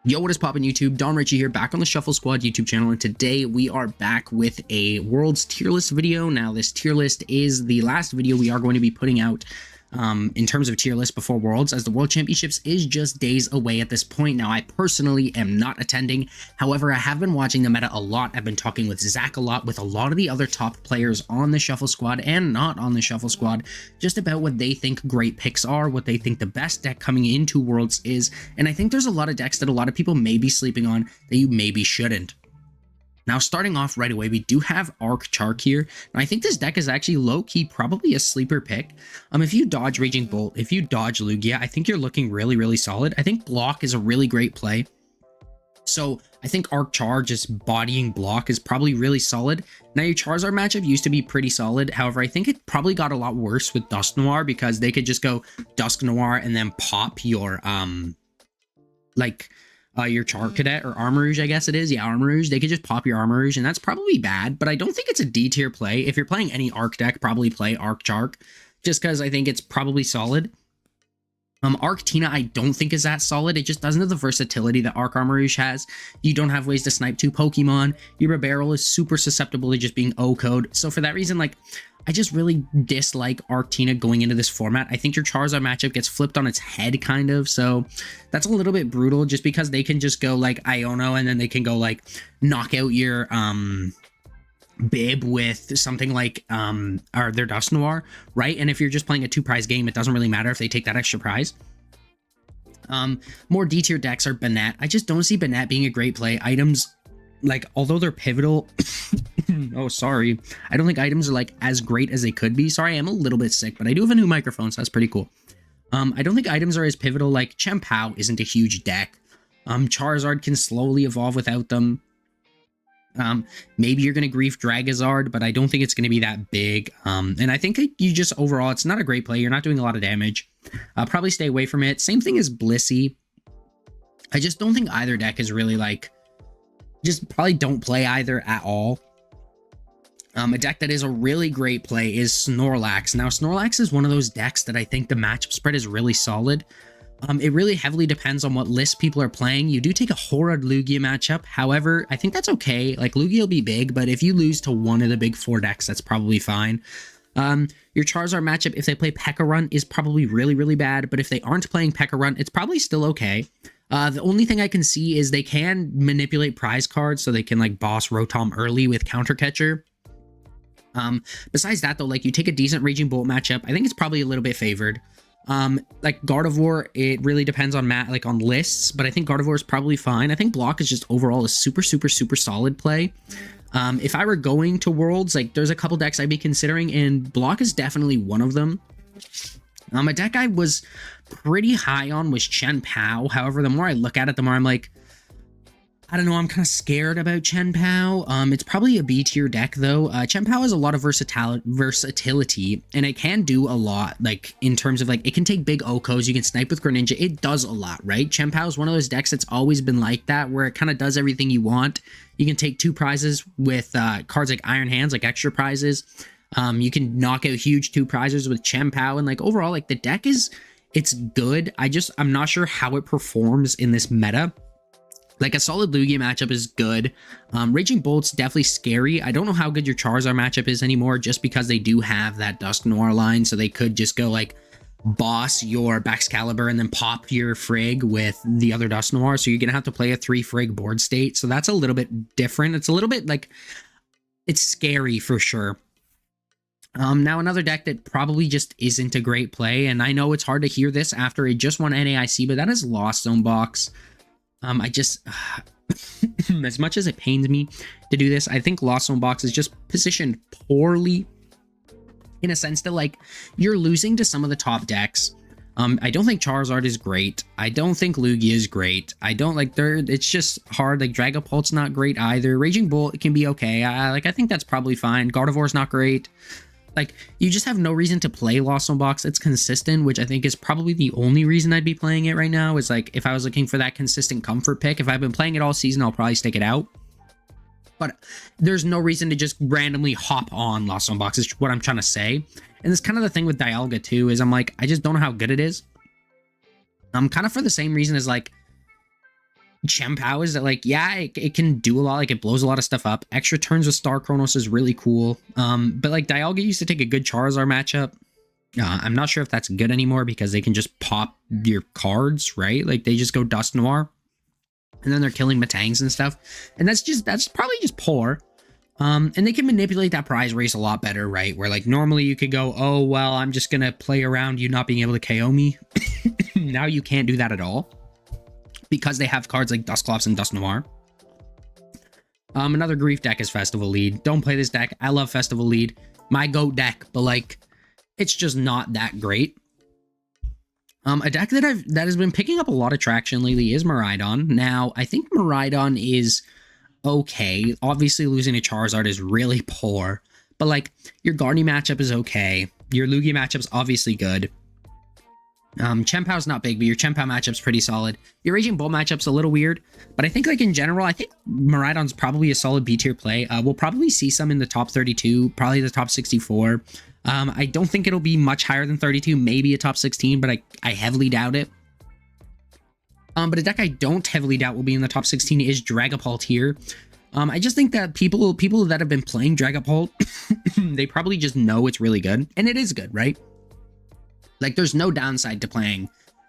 Yo, what is poppin' YouTube? Don Richie here, back on the Shuffle Squad YouTube channel, and today we are back with a Worlds tier list video. Now, this tier list is the last video we are going to be putting out in terms of tier list before Worlds, as the World Championships is just days away at this point. Now, I personally am not attending. However, I have been watching the meta a lot. I've been talking with Zach a lot, with a lot of the other top players on the Shuffle Squad and not on the Shuffle Squad, just about what they think great picks are, what they think the best deck coming into Worlds is, and I think there's a lot of decks that a lot of people may be sleeping on that you maybe shouldn't. Now, starting off right away, we do have Archark here. Now, I think this deck is actually low-key probably a sleeper pick. If you dodge Raging Bolt, if you dodge Lugia, I think you're looking really, really solid. I think Block is a really great play. So, I think Archark just bodying Block is probably really solid. Now, your Charizard matchup used to be pretty solid. However, I think it probably got a lot worse with Dusknoir, because they could just go Dusknoir and then pop your, your Charcadet or Armarouge, I guess it is. Yeah, Armarouge. They could just pop your Armarouge, and that's probably bad, but I don't think it's a D tier play. If you're playing any Arc deck, probably play Archark, just because I think it's probably solid. Arctina, I don't think is that solid. It just doesn't have the versatility that Arc Armarouge has. You don't have ways to snipe two Pokemon. Your barrel is super susceptible to just being O-code. So for that reason, I just really dislike Arctina going into this format. I think your Charizard matchup gets flipped on its head, kind of. So that's a little bit brutal, just because they can just go Iono, and then they can go knock out your Bib with something or their Dusknoir, right? And if you're just playing a 2-prize game, it doesn't really matter if they take that extra prize. More D-tier decks are Banette. I just don't see Banette being a great play. Items, although they're pivotal, oh, sorry. I don't think items are as great as they could be. Sorry, I am a little bit sick, but I do have a new microphone, so that's pretty cool. I don't think items are as pivotal. Chien-Pao isn't a huge deck. Charizard can slowly evolve without them. Maybe you're going to grief Dragazard, but I don't think it's going to be that big. And I think you just overall, it's not a great play. You're not doing a lot of damage. Probably stay away from it. Same thing as Blissey. I just don't think either deck is really just probably don't play either at all. A deck that is a really great play is Snorlax. Now, Snorlax is one of those decks that I think the matchup spread is really solid. It really heavily depends on what list people are playing. You do take a Horrid Lugia matchup. However, I think that's okay. Lugia will be big, but if you lose to one of the big 4 decks, that's probably fine. Your Charizard matchup, if they play P.E.K.K.A. Run, is probably really, really bad. But if they aren't playing P.E.K.K.A. Run, it's probably still okay. The only thing I can see is they can manipulate prize cards, so they can boss Rotom early with Counter Catcher. Besides that, though, you take a decent Raging Bolt matchup, I think it's probably a little bit favored. Gardevoir, it really depends on on lists, but I think Gardevoir is probably fine. I think Block is just overall a super, super, super solid play. If I were going to Worlds, there's a couple decks I'd be considering, and Block is definitely one of them. A deck I was pretty high on was Chien-Pao. However, the more I look at it, the more I'm I don't know, I'm kind of scared about Chien-Pao. It's probably a B tier deck, though. Chien-Pao has a lot of versatility, and it can do a lot, in terms of, it can take big OHKOs, you can snipe with Greninja, it does a lot, right? Chien-Pao is one of those decks that's always been like that, where it kind of does everything you want. You can take 2 prizes with cards like Iron Hands, extra prizes. You can knock out huge 2 prizes with Chien-Pao, and, overall, the deck it's good. I'm not sure how it performs in this meta. A solid Lugia matchup is good. Raging Bolt's definitely scary. I don't know how good your Charizard matchup is anymore, just because they do have that Dusknoir line, so they could just go boss your Baxcalibur and then pop your Frig with the other Dusknoir, so you're gonna have to play a 3 Frig board state, so that's a little bit different. It's a little bit it's scary for sure. Now, another deck that probably just isn't a great play, and I know it's hard to hear this after it just won NAIC, but that is Lost Zone Box. As much as it pains me to do this, I think Lost Zone Box is just positioned poorly, in a sense that, you're losing to some of the top decks. I don't think Charizard is great. I don't think Lugia is great. I don't it's just hard. Dragapult's not great either. Raging Bolt, it can be okay. I think that's probably fine. Gardevoir's not great. You just have no reason to play Lost Zone Box. It's consistent, which I think is probably the only reason I'd be playing it right now, is if I was looking for that consistent comfort pick. If I've been playing it all season, I'll probably stick it out. But there's no reason to just randomly hop on Lost Zone Box, is what I'm trying to say. And it's kind of the thing with Dialga too, is I just don't know how good it is. Kind of for the same reason as Chien-Pao is that, like, yeah, it can do a lot, like it blows a lot of stuff up. Extra turns with Star Chronos is really cool. But like Dialga used to take a good Charizard matchup. I'm not sure if that's good anymore because they can just pop your cards, right? Like they just go Dust Noir, and then they're killing Matangs and stuff, and that's probably just poor. And they can manipulate that prize race a lot better, right? Where like normally you could go, oh well, I'm just gonna play around you not being able to KO me. Now you can't do that at all because they have cards like Dusclops and Dust Noir. Another grief deck is Festival Lead. Don't play this deck. I love Festival Lead, my GOAT deck, but like it's just not that great. A deck that has been picking up a lot of traction lately is Miraidon. Now, I think Miraidon is okay. Obviously, losing to Charizard is really poor, but like your Gardevoir matchup is okay. Your Lugia matchup's obviously good. Chien-Pao's not big, but your Chien-Pao matchup's pretty solid. Your Raging Bull matchup's a little weird, but I think like in general, I think Miraidon's probably a solid B tier play. We'll probably see some in the top 32, probably the top 64. I don't think it'll be much higher than 32, maybe a top 16, but I heavily doubt it. But a deck I don't heavily doubt will be in the top 16 is Dragapult here. I just think that people that have been playing Dragapult, they probably just know it's really good, and it is good, right? Like, there's no downside to playing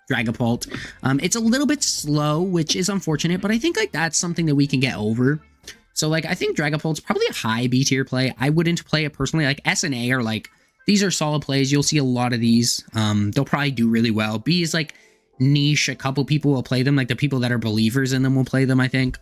Dragapult. It's a little bit slow, which is unfortunate, but I think, like, that's something that we can get over. So, like, I think Dragapult's probably a high B tier play. I wouldn't play it personally. Like, S and A are, like, these are solid plays. You'll see a lot of these. They'll probably do really well. B is, like, niche. A couple people will play them. Like, the people that are believers in them will play them, I think.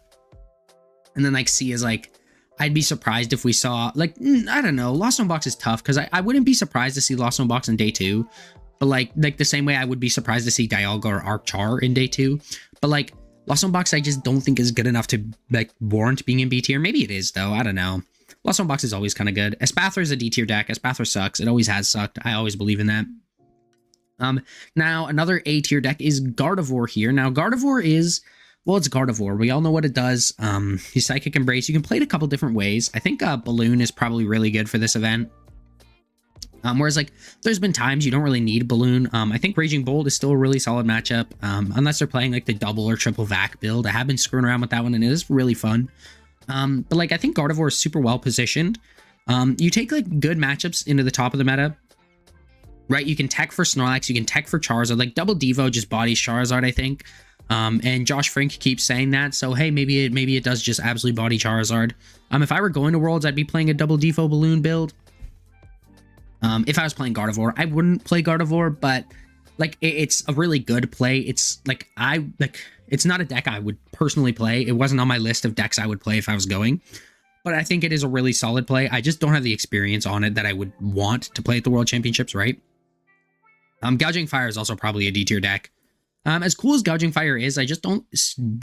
And then, like, C is, like, I'd be surprised if we saw, like, I don't know. Lost Zone Box is tough, because I wouldn't be surprised to see Lost Zone Box in day 2. But like the same way I would be surprised to see Dialga or Arcchar in day 2. But like Lost Zone Box I just don't think is good enough to like warrant being in B tier. Maybe it is though, I don't know. Lost Zone Box is always kind of good. Espathra is a D tier deck. Espathra sucks. It always has sucked. I always believe in that. Now another A tier deck is Gardevoir here. Now Gardevoir is, well, it's Gardevoir. We all know what it does. His Psychic Embrace. You can play it a couple different ways. I think Balloon is probably really good for this event. Whereas, like, there's been times you don't really need Balloon. I think Raging Bolt is still a really solid matchup, unless they're playing, like, the double or triple vac build. I have been screwing around with that one, and it is really fun. But, like, I think Gardevoir is super well positioned. You take, like, good matchups into the top of the meta, right? You can tech for Snorlax, you can tech for Charizard. Like, Double Devo just bodies Charizard, I think. And Josh Frink keeps saying that, so, hey, maybe it does just absolutely body Charizard. If I were going to Worlds, I'd be playing a Double Devo Balloon build. If I was playing Gardevoir, I wouldn't play Gardevoir, but like it's a really good play. It's like it's not a deck I would personally play. It wasn't on my list of decks I would play if I was going, but I think it is a really solid play. I just don't have the experience on it that I would want to play at the World Championships, right? Gouging Fire is also probably a D tier deck. As cool as Gouging Fire is, I just don't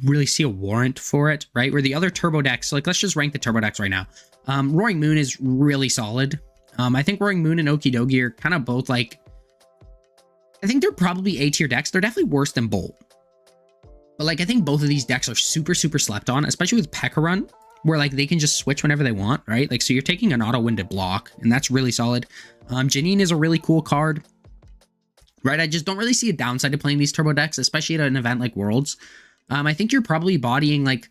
really see a warrant for it, right? Where the other turbo decks, like let's just rank the turbo decks right now. Roaring Moon is really solid. I think Roaring Moon and Okidogi are kind of both like, I think they're probably A tier decks. They're definitely worse than Bolt. But like, I think both of these decks are super, super slept on, especially with P.E.K.K.A. Run, where like they can just switch whenever they want, right? Like, so you're taking an auto-winded block, and that's really solid. Janine is a really cool card, right? I just don't really see a downside to playing these turbo decks, especially at an event like Worlds. I think you're probably bodying like,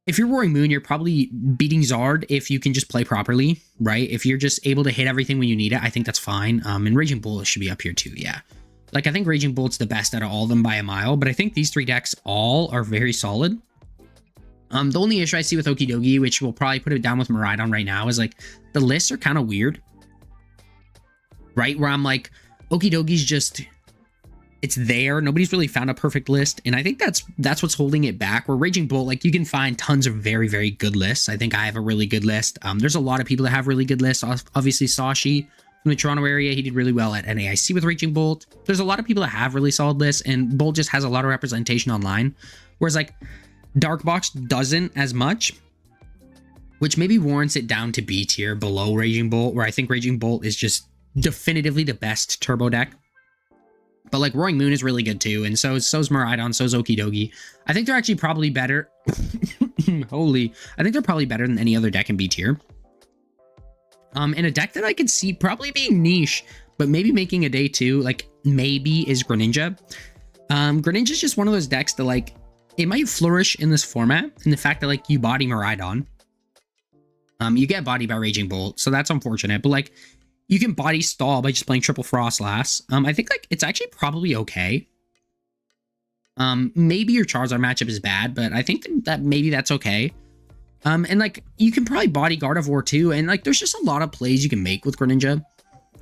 if you're Roaring Moon, you're probably beating Zard if you can just play properly, right? If you're just able to hit everything when you need it, I think that's fine. And Raging Bull should be up here too, yeah. Like, I think Raging Bolt's the best out of all of them by a mile, but I think these three decks all are very solid. The only issue I see with Okidogi, which we'll probably put it down with Miraidon right now, is like, the lists are kind of weird, right? Where I'm like, Okidogi's just, it's there. Nobody's really found a perfect list. And I think that's what's holding it back. Where Raging Bolt, like you can find tons of very, very good lists. I think I have a really good list. There's a lot of people that have really good lists. Obviously, Sashi from the Toronto area, he did really well at NAIC with Raging Bolt. There's a lot of people that have really solid lists, and Bolt just has a lot of representation online. Whereas like Dark Box doesn't as much, which maybe warrants it down to B tier below Raging Bolt, where I think Raging Bolt is just definitively the best turbo deck. But like Roaring Moon is really good too, and so's Miraidon, so's Okidogi. I think they're actually probably better. I think they're probably better than any other deck in B tier. And a deck that I could see probably being niche, but maybe making a day 2, like maybe, is Greninja. Greninja is just one of those decks that like, it might flourish in this format, in the fact that, like, you body Miraidon. You get bodied by Raging Bolt, so that's unfortunate, but, like, you can body stall by just playing Triple Frostlass. I think, like, it's actually probably okay. Maybe your Charizard matchup is bad, but I think that maybe that's okay. And, like, you can probably body Gardevoir too, and, like, there's just a lot of plays you can make with Greninja.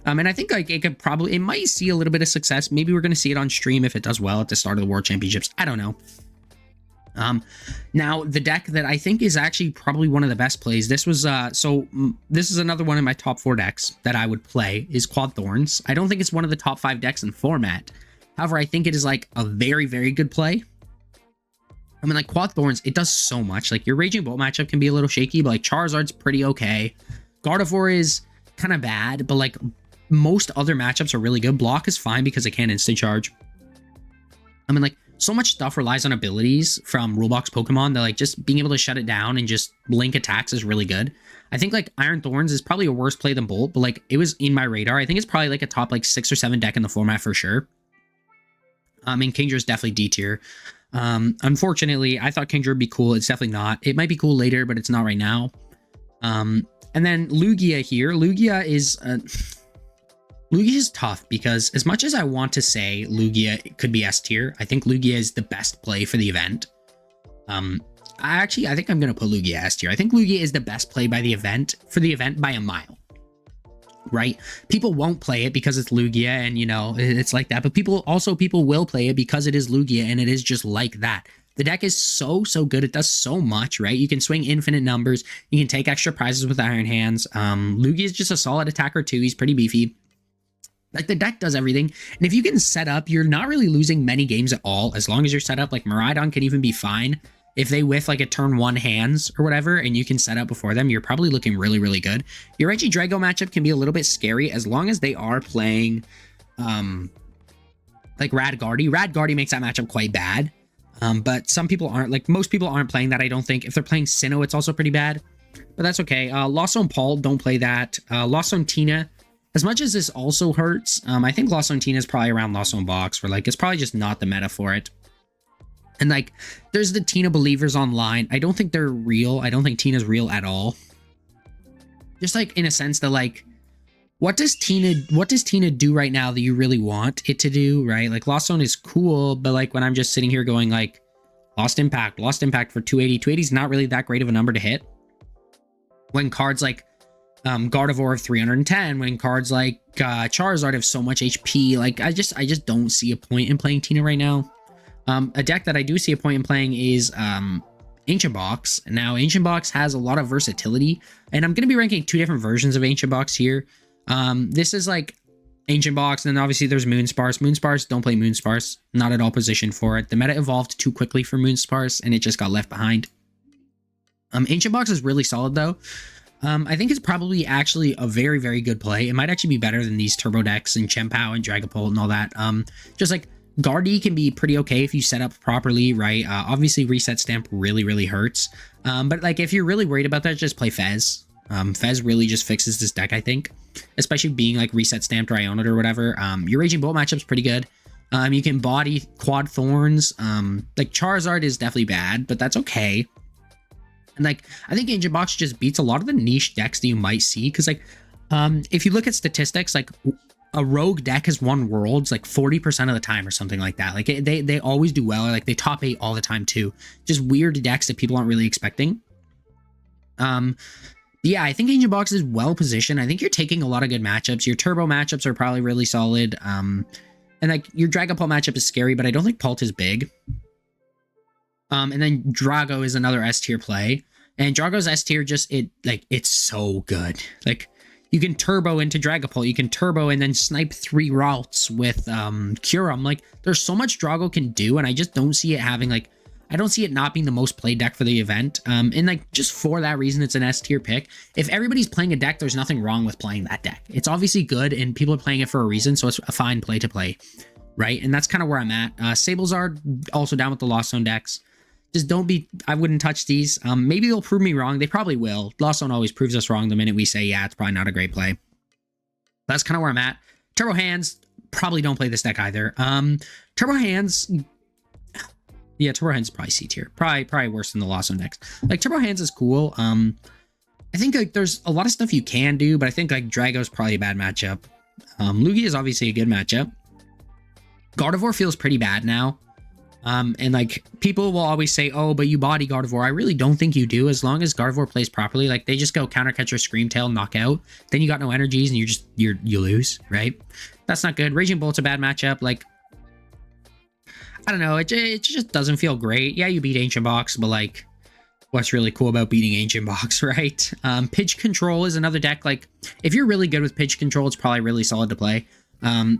And I think, like, it might see a little bit of success. Maybe we're going to see it on stream if it does well at the start of the World Championships. I don't know. Now, the deck that I think is actually probably one of the best plays, this was, this is another one of my top 4 decks that I would play, is Quad Thorns. I don't think it's one of the top 5 decks in the format. However, I think it is, like, a very, very good play. I mean, like, Quad Thorns, it does so much. Like, your Raging Bolt matchup can be a little shaky, but, like, Charizard's pretty okay. Gardevoir is kind of bad, but, like, most other matchups are really good. Block is fine because it can't instant charge. I mean, like, so much stuff relies on abilities from Rulebox Pokemon that, like, just being able to shut it down and just link attacks is really good. I think, like, Iron Thorns is probably a worse play than Bolt, but, like, it was in my radar. I think it's probably, like, a top, like, 6 or 7 deck in the format for sure. And Kingdra is definitely D tier. Unfortunately, I thought Kingdra would be cool. It's definitely not. It might be cool later, but it's not right now. And then Lugia here. Lugia is tough because as much as I want to say Lugia could be S tier, I think Lugia is the best play for the event. I think I'm going to put Lugia S tier. I think Lugia is the best play by the event, for the event by a mile. Right? People won't play it because it's Lugia and, you know, it's like that. But people will play it because it is Lugia and it is just like that. The deck is so good. It does so much, right? You can swing infinite numbers. You can take extra prizes with Iron Hands. Lugia is just a solid attacker too. He's pretty beefy. Like, the deck does everything. And if you can set up, you're not really losing many games at all. As long as you're set up, like, Miraidon can even be fine. If they whiff, like, a turn 1 hands or whatever, and you can set up before them, you're probably looking really, really good. Your Regidrago matchup can be a little bit scary as long as they are playing, like, Radguardy. Radguardy makes that matchup quite bad. But some people aren't. Like, most people aren't playing that, I don't think. If they're playing Sinnoh, it's also pretty bad. But that's okay. Lost Zone Paul, don't play that. Lost Zone Tina, as much as this also hurts, I think Lost Zone Tina is probably around Lost Zone Box, where, like, it's probably just not the meta for it. And, like, there's the Tina believers online. I don't think they're real. I don't think Tina's real at all. Just, like, in a sense that, like, what does Tina do right now that you really want it to do, right? Like, Lost Zone is cool, but, like, when I'm just sitting here going, like, Lost Impact for 280. 280 is not really that great of a number to hit. When cards like Gardevoir of 310, when cards like Charizard have so much HP, like, I just don't see a point in playing Tina right now. A deck that I do see a point in playing is Ancient Box. Now, Ancient Box has a lot of versatility, and I'm going to be ranking 2 different versions of Ancient Box here. This is, like, Ancient Box, and then obviously there's Moonsparce. Moonsparce, don't play Moonsparce. Not at all positioned for it. The meta evolved too quickly for Moonsparce, and it just got left behind. Ancient Box is really solid, though. I think it's probably actually a very, very good play. It might actually be better than these Turbo decks and Chien-Pao and Dragapult and all that. Just, like, Guardy can be pretty okay if you set up properly, right? Obviously, Reset Stamp really, really hurts. But, like, if you're really worried about that, just play Fez. Fez really just fixes this deck, I think. Especially being, like, Reset Stamped or Ioned or whatever. Your Raging Bolt matchup's pretty good. You can body Quad Thorns. Like, Charizard is definitely bad, but that's okay. And, like, I think Ancient Box just beats a lot of the niche decks that you might see. Because, like, if you look at statistics, like, a rogue deck has won worlds like 40% of the time or something like that. Like, they always do well. Or, like, they top 8 all the time too. Just weird decks that people aren't really expecting. Yeah, I think Ancient Box is well positioned. I think you're taking a lot of good matchups. Your Turbo matchups are probably really solid. And, like, your Dragapult matchup is scary, but I don't think Pult is big. And then Drago is another S tier play. And Drago's S tier it's so good. Like, you can turbo into Dragapult. You can turbo and then snipe 3 routes with Kyurem. Like, there's so much Drago can do, and I just don't see it having, like, I don't see it not being the most played deck for the event. And, like, just for that reason, it's an S tier pick. If everybody's playing a deck, there's nothing wrong with playing that deck. It's obviously good, and people are playing it for a reason, so it's a fine play to play, right? And that's kind of where I'm at. Sablezard, also down with the Lost Zone decks. Just I wouldn't touch these. Maybe they'll prove me wrong. They probably will. Lost Zone always proves us wrong the minute we say, yeah, it's probably not a great play. That's kind of where I'm at. Turbo Hands, probably don't play this deck either. Turbo Hands, Yeah, Turbo Hands is probably C tier. Probably worse than the Lost Zone decks. Like Turbo Hands is cool. I think like there's a lot of stuff you can do, but I think like Drago's probably a bad matchup. Lugia is obviously a good matchup. Gardevoir feels pretty bad now. And like people will always say, oh, but you body Gardevoir. I really don't think you do. As long as Gardevoir plays properly, like they just go counter catcher, scream tail, knockout. Then you got no energies and you lose, right? That's not good. Raging Bolt's a bad matchup. Like, I don't know. It just doesn't feel great. Yeah, you beat Ancient Box, but like, what's really cool about beating Ancient Box, right? Pitch Control is another deck. Like, if you're really good with Pitch Control, it's probably really solid to play.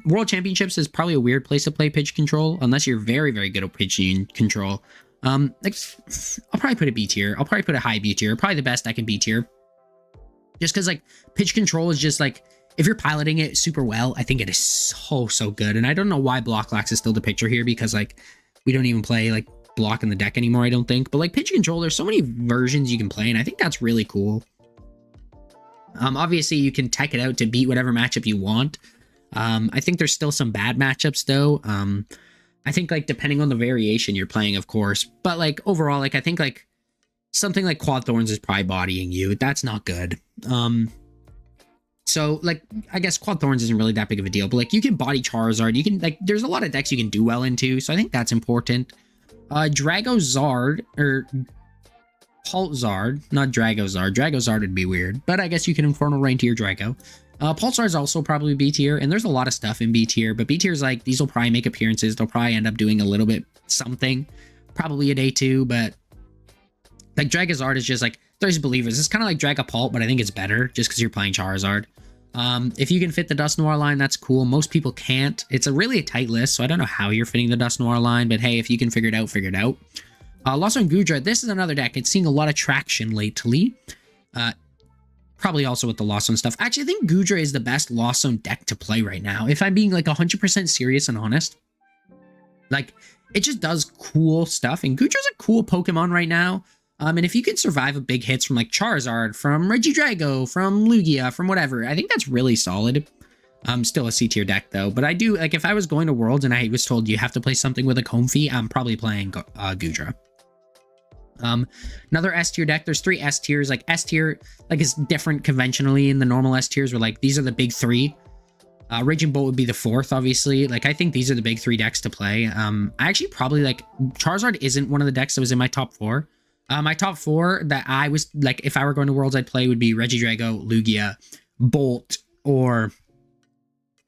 World Championships is probably a weird place to play Pitch Control, unless you're very, very good at Pitch Control. Like, I'll probably put a B tier. I'll probably put a high B tier. Probably the best deck in B tier. Just because, like, Pitch Control is just, like, if you're piloting it super well, I think it is so good. And I don't know why Block Lax is still the picture here, because, like, we don't even play, like, Block in the deck anymore, I don't think. But, like, Pitch Control, there's so many versions you can play, and I think that's really cool. Obviously, you can tech it out to beat whatever matchup you want. I think there's still some bad matchups, though. I think, like, depending on the variation you're playing, of course. But, like, overall, like, I think, like, something like Quad Thorns is probably bodying you. That's not good. So, like, I guess Quad Thorns isn't really that big of a deal. But, like, you can body Charizard. You can, like, there's a lot of decks you can do well into. So, I think that's important. Dragozard, or Pulsar, not Dragozard. Dragozard would be weird. But I guess you can Infernal Rain to your Drago. Pulsar is also probably B tier, and there's a lot of stuff in B tier, but B tier is like, these will probably make appearances. They'll probably end up doing a little bit something, probably a day 2, but like Dragozard is just like, there's believers. It's kind of like Dragapult, but I think it's better just because you're playing Charizard. If you can fit the Dust Noir line, that's cool. Most people can't. It's a really tight list, so I don't know how you're fitting the Dust Noir line, but hey, if you can figure it out, figure it out. Lost Zone Goodra, this is another deck. It's seeing a lot of traction lately. Probably also with the Lost Zone stuff. Actually, I think Goodra is the best Lost Zone deck to play right now. If I'm being like 100% serious and honest. Like, it just does cool stuff. And Goodra's a cool Pokemon right now. And if you can survive a big hits from like Charizard, from Regidrago, from Lugia, from whatever, I think that's really solid. Still a C tier deck though. But I do, like, if I was going to Worlds and I was told you have to play something with a Comfey, I'm probably playing Goodra. Another S tier deck. There's 3 S tiers. Like S tier, like, is different conventionally in the normal S tiers, where like these are the big 3. Raging Bolt would be the 4th, obviously. Like, I think these are the big 3 decks to play. I actually probably, like, Charizard isn't one of the decks that was in my top 4. My top 4 that I was like, if I were going to Worlds, I'd play would be Regidrago, Lugia, Bolt, or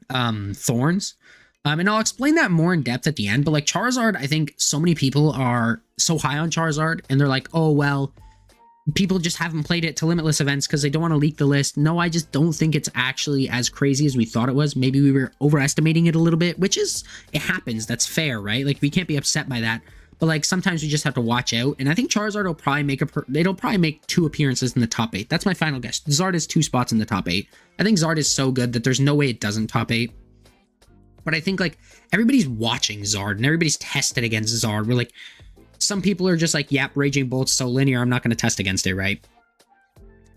Thorns. And I'll explain that more in depth at the end, but like Charizard, I think so many people are so high on Charizard, and they're like, oh, well, people just haven't played it to Limitless events because they don't want to leak the list. No, I just don't think it's actually as crazy as we thought it was. Maybe we were overestimating it a little bit, which is, it happens. That's fair, right? Like, we can't be upset by that. But like, sometimes we just have to watch out. And I think Charizard will probably make it'll probably make 2 appearances in the top 8. That's my final guess. Zard is 2 spots in the top 8. I think Zard is so good that there's no way it doesn't top 8. But I think, like, everybody's watching Zard and everybody's tested against Zard. We're like, some people are just like, yep, Raging Bolt's so linear, I'm not going to test against it, right?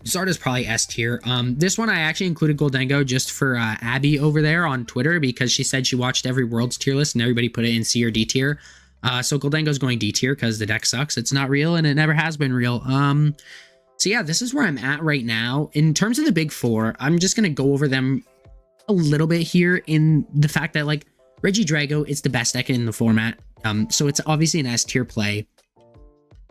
Zard is probably S tier. This one I actually included Goldengo just for Abby over there on Twitter, because she said she watched every World's tier list and everybody put it in C or D tier. So Goldengo's going D tier because the deck sucks. It's not real and it never has been real. So yeah, this is where I'm at right now. In terms of the big 4, I'm just going to go over them a little bit here, in the fact that, like, Regidrago is the best deck in the format. So it's obviously an S tier play.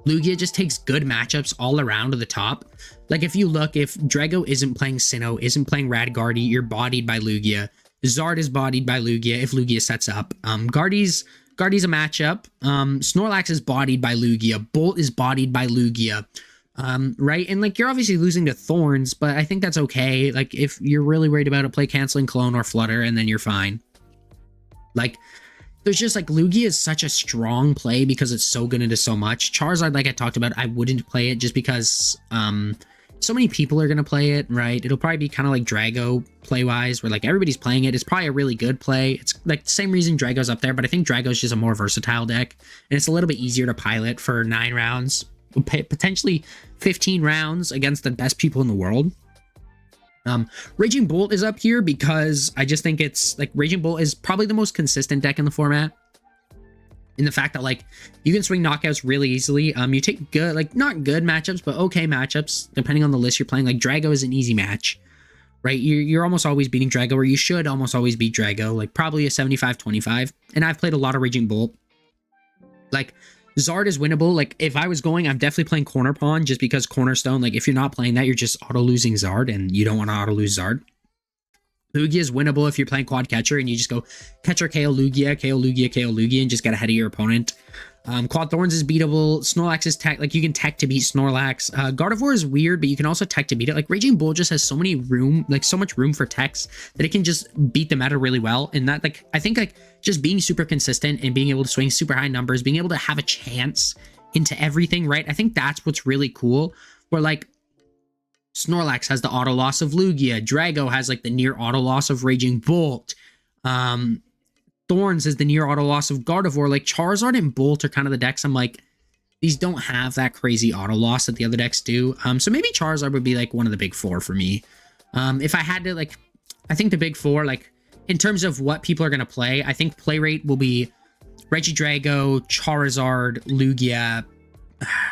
Lugia just takes good matchups all around to the top. Like, if you look, if Drago isn't playing Sinnoh, isn't playing Radguardi, you're bodied by Lugia. Zard is bodied by Lugia if Lugia sets up. Guardi's a matchup. Snorlax is bodied by Lugia. Bolt is bodied by Lugia. Right? And like, you're obviously losing to Thorns, but I think that's okay. Like, if you're really worried about it, play Canceling Clone or Flutter, and then you're fine. Like, there's just, like, Lugia is such a strong play because it's so good into so much. Charizard, like I talked about, I wouldn't play it just because so many people are going to play it, right? It'll probably be kind of like Drago play-wise, where, like, everybody's playing it. It's probably a really good play. It's, like, the same reason Drago's up there, but I think Drago's just a more versatile deck, and it's a little bit easier to pilot for 9 rounds. Potentially 15 rounds against the best people in the world. Raging Bolt is up here because I just think it's, like, Raging Bolt is probably the most consistent deck in the format. in the fact that like you can swing knockouts really easily. You take good, like not good matchups, but okay matchups depending on the list you're playing. Like Drago is an easy match, right? You're almost always beating Drago, or you should almost always beat Drago, like probably a 75-25. And I've played a lot of Raging Bolt. Like Zard is winnable. Like if I was going, I'm definitely playing Corner Pawn, just because Cornerstone, like if you're not playing that, you're just auto losing Zard, and you don't want to auto lose Zard. Lugia is winnable if you're playing quad catcher and you just go catcher KO Lugia, KO Lugia, KO Lugia, and just get ahead of your opponent. Quad Thorns is beatable. Snorlax is tech, like you can tech to beat Snorlax. Gardevoir is weird, but you can also tech to beat it. Like Raging Bull just has so many room, like so much room for techs that it can just beat the meta really well. And that, like, I think like just being super consistent and being able to swing super high numbers, being able to have a chance into everything, right? I think that's what's really cool. Where like Snorlax has the auto loss of Lugia. Drago has like the near auto loss of Raging Bolt. Thorns is the near auto loss of Gardevoir. Like Charizard and Bolt are kind of the decks I'm like, these don't have that crazy auto loss that the other decks do. So maybe Charizard would be like one of the big four for me. If I had to, like, I think the big four, like in terms of what people are going to play, I think play rate will be Regidrago, Charizard, Lugia,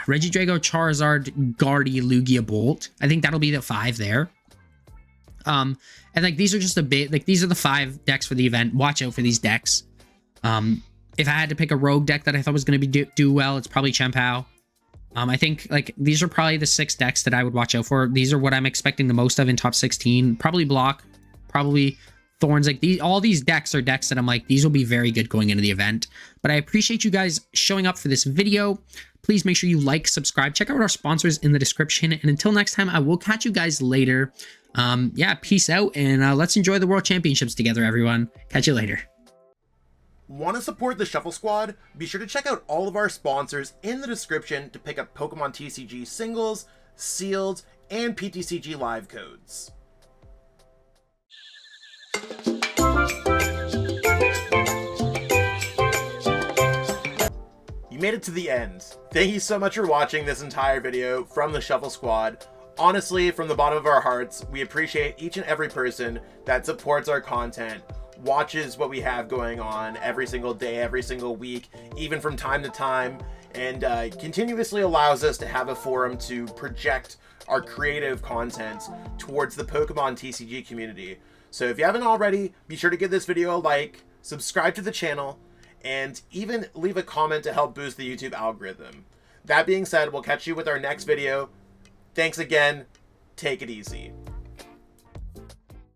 Charizard, Guardy, Lugia, Bolt. I think that'll be the 5 there. And like these are just a bit, like these are the 5 decks for the event. Watch out for these decks. If I had to pick a rogue deck that I thought was going to be do well, it's probably Chien-Pao. I think like these are probably the 6 decks that I would watch out for. These are what I'm expecting the most of in top 16. Probably Block, probably Thorns. Like all these decks are decks that I'm like, these will be very good going into the event. But I appreciate you guys showing up for this video. Please make sure you like, subscribe, check out our sponsors in the description. And until next time, I will catch you guys later. Yeah, peace out, and let's enjoy the World Championships together, everyone. Catch you later. Want to support the Shuffle Squad? Be sure to check out all of our sponsors in the description to pick up Pokemon TCG singles, sealed, and PTCG live codes. You made it to the end. Thank you so much for watching this entire video from the Shuffle Squad. Honestly, from the bottom of our hearts, we appreciate each and every person that supports our content, watches what we have going on every single day, every single week, even from time to time, and continuously allows us to have a forum to project our creative content towards the Pokemon TCG community. So if you haven't already, be sure to give this video a like, subscribe to the channel, and even leave a comment to help boost the YouTube algorithm. That being said, we'll catch you with our next video. Thanks again. Take it easy.